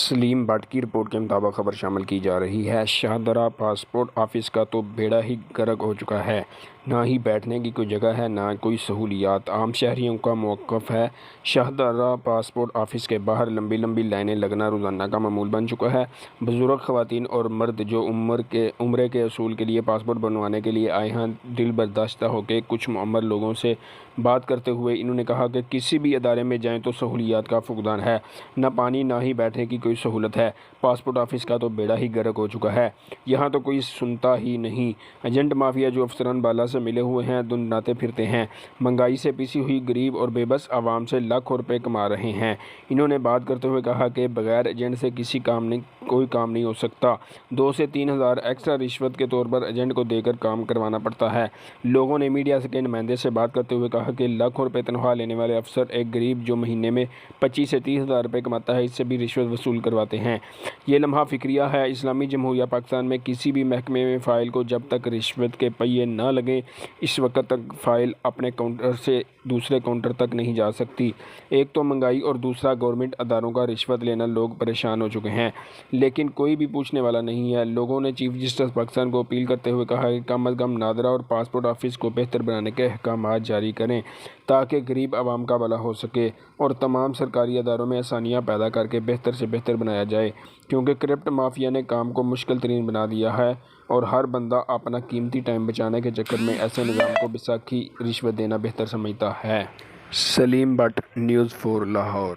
سلیم but کی report کے مطابق خبر شامل کی جا رہی ہے۔ شاہدرہ پاسپورٹ آفس کا تو بیڑا ہی غرق ہو چکا ہے۔ نہ ہی بیٹھنے کی کوئی جگہ ہے، نہ کوئی سہولیات۔ عام شہریوں کا موقف ہے۔ شاہدرہ پاسپورٹ آفس کے باہر لمبی لمبی لائنیں لگنا روزانہ کا معمول بن چکا ہے۔ بزرگ، خواتین اور مرد جو عمرے کے اصول کے لیے پاسپورٹ بنوانے کے لیے آئے ہیں، دل برداشتہ ہو کے کچھ معمر لوگوں سے بات کرتے ہوئے انہوں نے کہا کہ کسی بھی ادارے میں جائیں تو سہولیات کا فقدان ہے، نہ پانی نہ ہی بیٹھنے کی کوئی سہولت ہے۔ پاسپورٹ آفس کا تو بیڑا ہی غرق ہو چکا ہے، یہاں تو کوئی سنتا ہی نہیں۔ ایجنٹ مافیا جو افسران بالا سے ملے ہوئے ہیں دندناتے پھرتے ہیں، مہنگائی سے پیسی ہوئی غریب اور بے بس عوام سے لاکھوں روپے کما رہے ہیں۔ انہوں نے بات کرتے ہوئے کہا کہ بغیر ایجنٹ سے کوئی کام نہیں ہو سکتا۔ 2 سے 3 ہزار ایکسٹرا رشوت کے طور پر ایجنٹ کو دے کر کام کروانا پڑتا ہے۔ لوگوں نے میڈیا کے نمائندے سے بات کرتے ہوئے کہا کہ لاکھوں روپے تنخواہ لینے والے افسر ایک غریب جو مہینے میں 25 سے 30 ہزار روپے کماتا ہے، اس سے بھی رشوت وصول کرواتے ہیں۔ یہ لمحہ فکریہ ہے۔ اسلامی جمہوریہ پاکستان میں کسی بھی محکمے میں فائل کو جب تک رشوت کے پہیے نہ لگیں، اس وقت تک فائل اپنے کاؤنٹر سے دوسرے کاؤنٹر تک نہیں جا سکتی۔ ایک تو مہنگائی اور دوسرا گورنمنٹ اداروں کا رشوت لینا، لوگ پریشان ہو چکے ہیں، لیکن کوئی بھی پوچھنے والا نہیں ہے۔ لوگوں نے چیف جسٹس پاکستان کو اپیل کرتے ہوئے کہا کہ کم از کم نادرہ اور پاسپورٹ آفس کو بہتر بنانے کے احکامات جاری کریں تاکہ غریب عوام کا بھلا ہو سکے اور تمام سرکاری اداروں میں آسانیاں پیدا کر کے بہتر سے بہتر بنایا جائے، کیونکہ کرپٹ مافیا نے کام کو مشکل ترین بنا دیا ہے اور ہر بندہ اپنا قیمتی ٹائم بچانے کے چکر میں ایسے نظام کو بیساکھی رشوت دینا بہتر سمجھتا ہے۔ سلیم بٹ، نیوز 4 لاہور۔